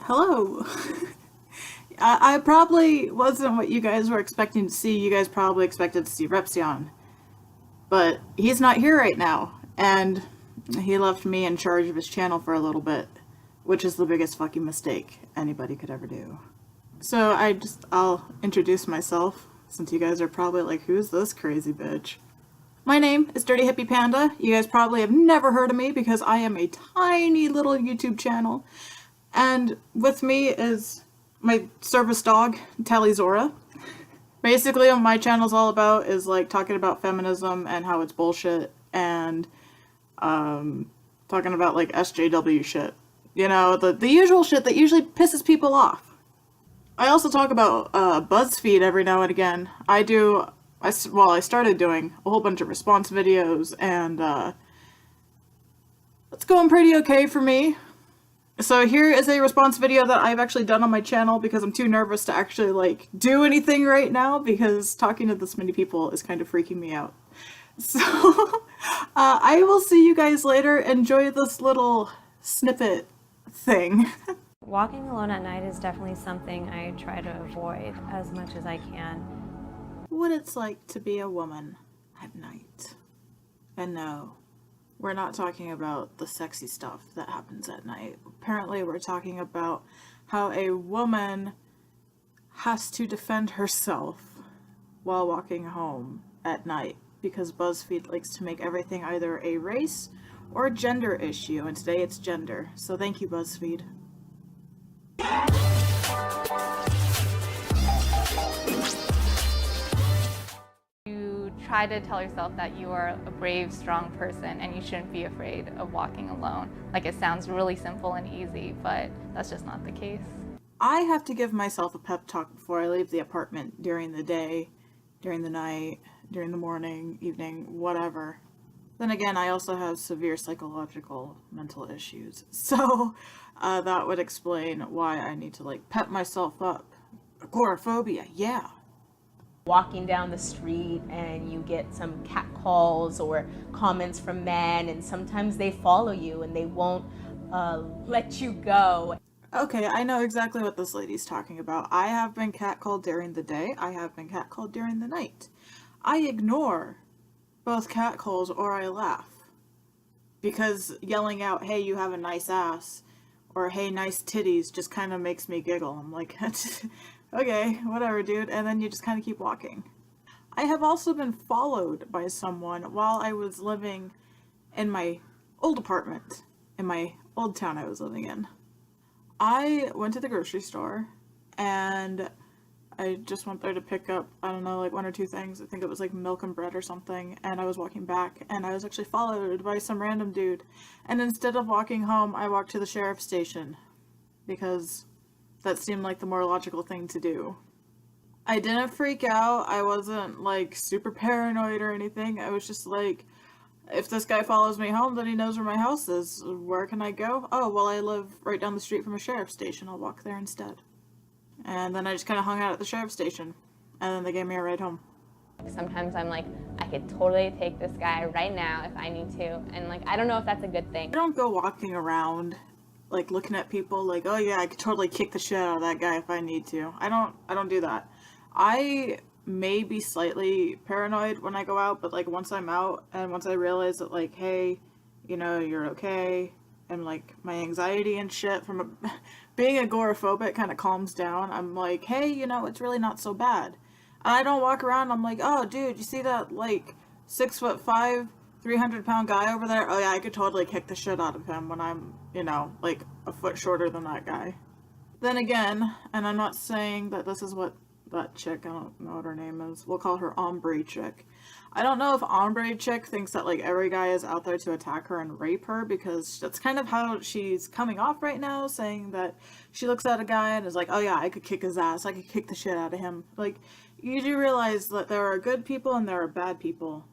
Hello. I probably wasn't what you guys were expecting to see. You guys probably expected to see Repzion. But he's not here right now. And he left me in charge of his channel for a little bit, which is the biggest fucking mistake anybody could ever do. So I'll introduce myself, since you guys are probably like, who's this crazy bitch? My name is Dirty Hippie Panda. You guys probably have never heard of me because I am a tiny little YouTube channel. And with me is my service dog, Talizora. Basically, what my channel's all about is like talking about feminism and how it's bullshit, and talking about like SJW shit. You know, the usual shit that usually pisses people off. I also talk about Buzzfeed every now and again. I started doing a whole bunch of response videos, and it's going pretty okay for me. So here is a response video that I've actually done on my channel because I'm too nervous to actually like do anything right now because talking to this many people is kind of freaking me out. So I will see you guys later. Enjoy this little snippet thing. Walking alone at night is definitely something I try to avoid as much as I can. What it's like to be a woman at night. And no, we're not talking about the sexy stuff that happens at night. Apparently, we're talking about how a woman has to defend herself while walking home at night because BuzzFeed likes to make everything either a race or a gender issue, and today it's gender. So thank you, BuzzFeed. Try to tell yourself that you are a brave, strong person and you shouldn't be afraid of walking alone. Like, it sounds really simple and easy, but that's just not the case. I have to give myself a pep talk before I leave the apartment during the day, during the night, during the morning, evening, whatever. Then again, I also have severe psychological mental issues, so that would explain why I need to like pep myself up. Agoraphobia, yeah. Walking down the street and you get some catcalls or comments from men, and sometimes they follow you and they won't let you go. Okay, I know exactly what this lady's talking about. I have been catcalled during the day. I have been catcalled during the night. I ignore both catcalls or I laugh. Because yelling out, hey, you have a nice ass, or hey, nice titties, just kind of makes me giggle. I'm like, okay, whatever, dude. And then you just kind of keep walking. I have also been followed by someone while I was living in my old apartment, in my old town I was living in. I went to the grocery store and I just went there to pick up, I don't know, like one or two things. I think it was like milk and bread or something. And I was walking back and I was actually followed by some random dude. And instead of walking home, I walked to the sheriff's station because that seemed like the more logical thing to do. I didn't freak out. I wasn't like super paranoid or anything. I was just like, if this guy follows me home, then he knows where my house is. Where can I go? Oh, well, I live right down the street from a sheriff's station. I'll walk there instead. And then I just kind of hung out at the sheriff's station. And then they gave me a ride home. Sometimes I'm like, I could totally take this guy right now if I need to. And like, I don't know if that's a good thing. I don't go walking around like looking at people like, oh yeah, I could totally kick the shit out of that guy if I need to. I don't do that. I may be slightly paranoid when I go out, but like once I'm out and once I realize that like, hey, you know, you're okay, and like my anxiety and shit from being agoraphobic kind of calms down, I'm like, hey, you know, it's really not so bad. And I don't walk around, I'm like, oh dude, you see that like 6'5", 300-pound guy over there? Oh yeah, I could totally kick the shit out of him when I'm, you know, like a foot shorter than that guy. Then again, and I'm not saying that this is what that chick, I don't know what her name is, we'll call her Ombre Chick. I don't know if Ombre Chick thinks that like every guy is out there to attack her and rape her, because that's kind of how she's coming off right now, saying that she looks at a guy and is like, oh yeah, I could kick his ass, I could kick the shit out of him. Like, you do realize that there are good people and there are bad people.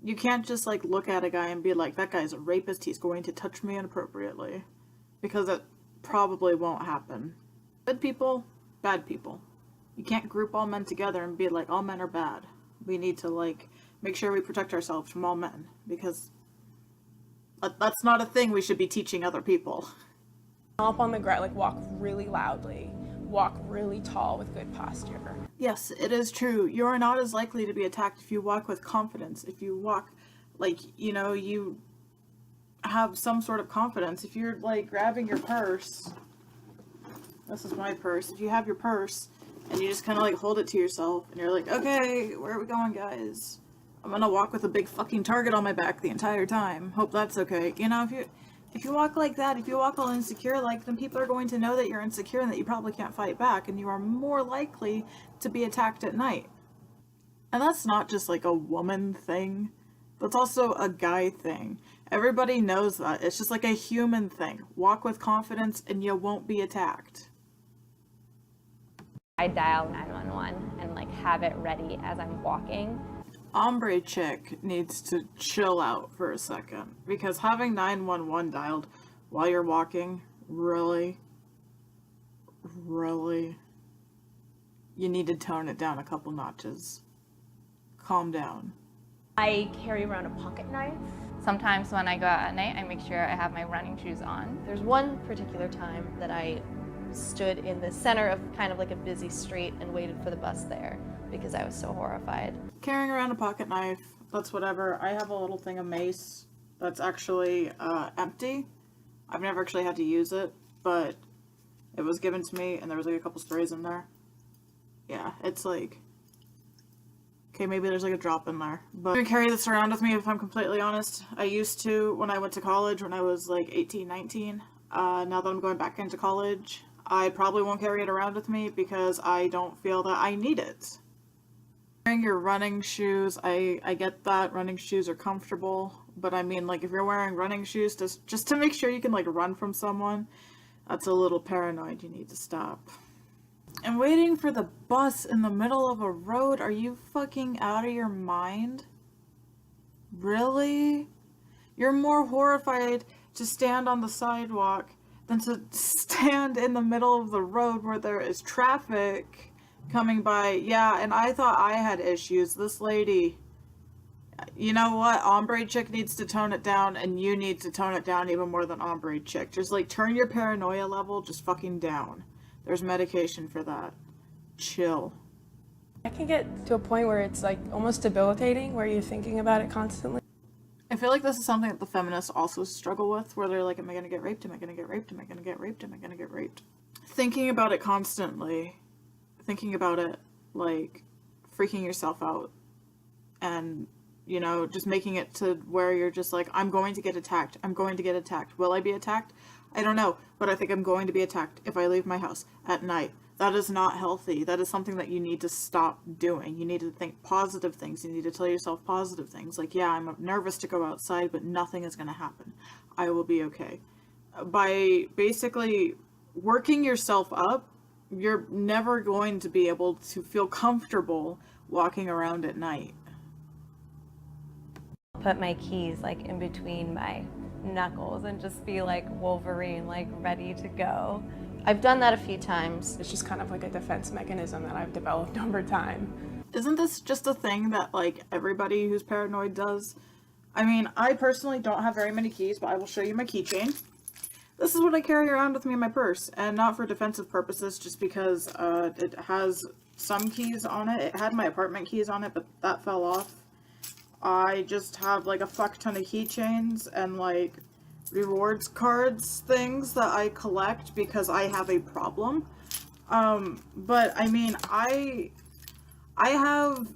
You can't just like look at a guy and be like, that guy's a rapist, he's going to touch me inappropriately. Because it probably won't happen. Good people, bad people. You can't group all men together and be like, all men are bad. We need to like make sure we protect ourselves from all men, because that's not a thing we should be teaching other people. Up on the ground, like walk really loudly, walk really tall with good posture. Yes, it is true. You are not as likely to be attacked if you walk with confidence. If you walk like, you know, you have some sort of confidence. If you're like grabbing your purse, this is my purse. If you have your purse and you just kind of like hold it to yourself and you're like, okay, where are we going, guys? I'm gonna walk with a big fucking target on my back the entire time. Hope that's okay. You know, if you walk like that, if you walk all insecure, like, then people are going to know that you're insecure and that you probably can't fight back, and you are more likely to be attacked at night. And that's not just like a woman thing, that's also a guy thing. Everybody knows that. It's just like a human thing. Walk with confidence and you won't be attacked. I dial 911 and like have it ready as I'm walking. Ombre chick needs to chill out for a second, because having 911 dialed while you're walking, really, you need to tone it down a couple notches. Calm down. I carry around a pocket knife. Sometimes when I go out at night, I make sure I have my running shoes on. There's one particular time that I stood in the center of kind of like a busy street and waited for the bus there because I was so horrified. Carrying around a pocket knife, that's whatever. I have a little thing of mace that's actually empty. I've never actually had to use it, but it was given to me and there was like a couple sprays in there. Yeah, it's like, okay, maybe there's like a drop in there. But I don't carry this around with me, if I'm completely honest. I used to when I went to college when I was like 18, 19. Now that I'm going back into college, I probably won't carry it around with me because I don't feel that I need it. Wearing your running shoes, I get that running shoes are comfortable, but I mean, like, if you're wearing running shoes just to make sure you can like run from someone, that's a little paranoid. You need to stop. And waiting for the bus in the middle of a road, are you fucking out of your mind? Really? You're more horrified to stand on the sidewalk than to stand in the middle of the road where there is traffic coming by. Yeah, and I thought I had issues. This lady, you know what? Ombre chick needs to tone it down, and you need to tone it down even more than ombre chick. Just like turn your paranoia level just fucking down. There's medication for that. Chill. I can get to a point where it's like almost debilitating, where you're thinking about it constantly. I feel like this is something that the feminists also struggle with, where they're like, am I gonna get raped? Am I gonna get raped? Am I gonna get raped? Am I gonna get raped? Thinking about it constantly, thinking about it, like, freaking yourself out, and, you know, just making it to where you're just like, I'm going to get attacked. I'm going to get attacked. Will I be attacked? I don't know, but I think I'm going to be attacked if I leave my house at night. That is not healthy. That is something that you need to stop doing. You need to think positive things. You need to tell yourself positive things. Like, yeah, I'm nervous to go outside, but nothing is going to happen. I will be okay. By basically working yourself up, you're never going to be able to feel comfortable walking around at night. Put my keys like in between my knuckles and just be like Wolverine, like ready to go. I've done that a few times. It's just kind of like a defense mechanism that I've developed over time. Isn't this just a thing that, like, everybody who's paranoid does? I mean, I personally don't have very many keys, but I will show you my keychain. This is what I carry around with me in my purse, and not for defensive purposes, just because it has some keys on it. It had my apartment keys on it, but that fell off. I just have, like, a fuck ton of keychains and, like, rewards cards things that I collect because I have a problem. But I mean, I have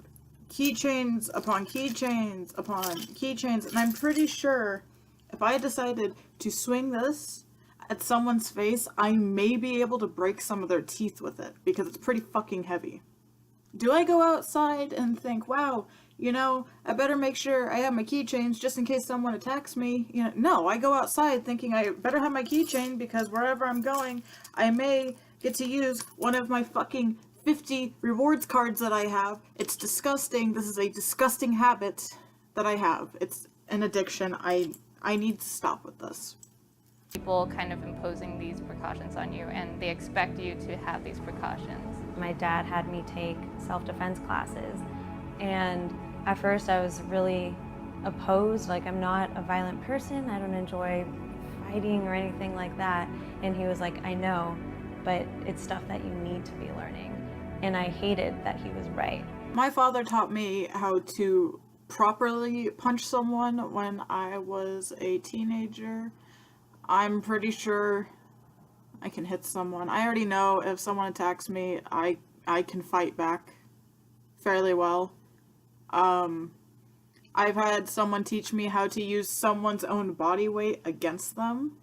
keychains upon keychains upon keychains, and I'm pretty sure if I decided to swing this at someone's face, I may be able to break some of their teeth with it because it's pretty fucking heavy. Do I go outside and think, wow, you know, I better make sure I have my keychains just in case someone attacks me? You know, no, I go outside thinking I better have my keychain because wherever I'm going, I may get to use one of my fucking 50 rewards cards that I have. It's disgusting. This is a disgusting habit that I have. It's an addiction. I need to stop with this. People kind of imposing these precautions on you, and they expect you to have these precautions. My dad had me take self-defense classes, and at first I was really opposed. Like, I'm not a violent person. I don't enjoy fighting or anything like that. And he was like, I know, but it's stuff that you need to be learning. And I hated that he was right. My father taught me how to properly punch someone when I was a teenager. I'm pretty sure I can hit someone. I already know if someone attacks me, I can fight back fairly well. I've had someone teach me how to use someone's own body weight against them.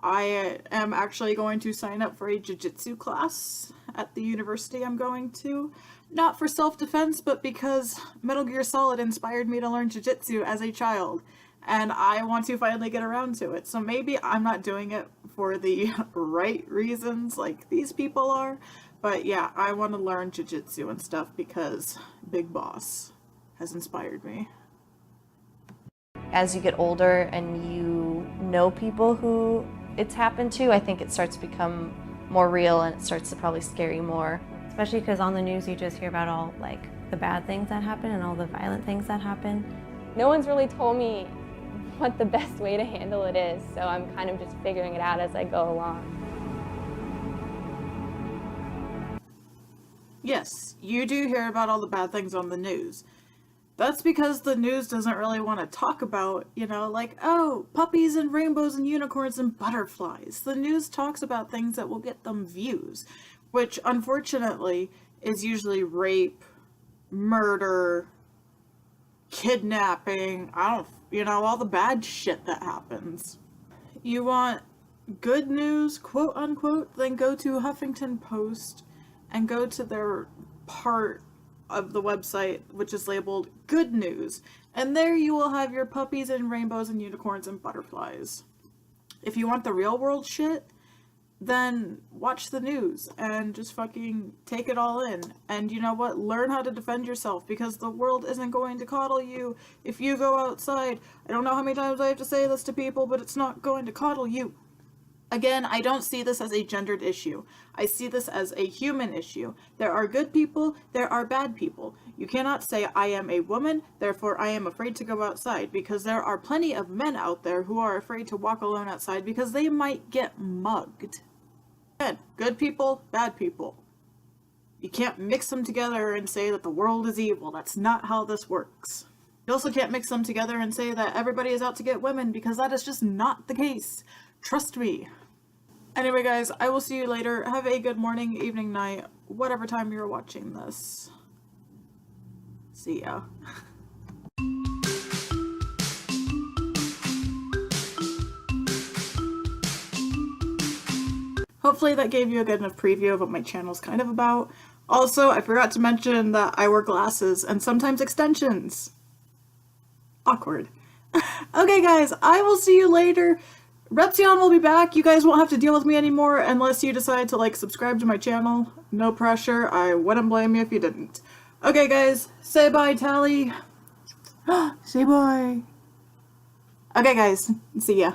I am actually going to sign up for a jiu-jitsu class at the university I'm going to. Not for self-defense, but because Metal Gear Solid inspired me to learn jiu-jitsu as a child. And I want to finally get around to it. So maybe I'm not doing it for the right reasons like these people are. But yeah, I want to learn jiu-jitsu and stuff because Big Boss has inspired me. As you get older and you know people who it's happened to, I think it starts to become more real and it starts to probably scare you more. Especially because on the news you just hear about all like the bad things that happen and all the violent things that happen. No one's really told me what the best way to handle it is, so I'm kind of just figuring it out as I go along. Yes, you do hear about all the bad things on the news. That's because the news doesn't really want to talk about, like, oh, puppies and rainbows and unicorns and butterflies. The news talks about things that will get them views, which unfortunately is usually rape, murder, kidnapping, all the bad shit that happens. You want good news, quote unquote, then go to Huffington Post and go to their part of the website which is labeled good news, and there you will have your puppies and rainbows and unicorns and butterflies. If you want the real world shit, then watch the news and just fucking take it all in. And you know what? Learn how to defend yourself, because the world isn't going to coddle you if you go outside. I don't know how many times I have to say this to people, but it's not going to coddle you. Again, I don't see this as a gendered issue. I see this as a human issue. There are good people, there are bad people. You cannot say, I am a woman, therefore I am afraid to go outside, because there are plenty of men out there who are afraid to walk alone outside because they might get mugged. Again, good people, bad people. You can't mix them together and say that the world is evil. That's not how this works. You also can't mix them together and say that everybody is out to get women, because that is just not the case. Trust me. Anyway, guys, I will see you later. Have a good morning, evening, night, whatever time you're watching this. See ya. Hopefully that gave you a good enough preview of what my channel's kind of about. Also, I forgot to mention that I wear glasses and sometimes extensions. Awkward. Okay, guys, I will see you later. Repzion will be back. You guys won't have to deal with me anymore unless you decide to, subscribe to my channel. No pressure. I wouldn't blame you if you didn't. Okay, guys. Say bye, Tally. Say bye. Okay, guys. See ya.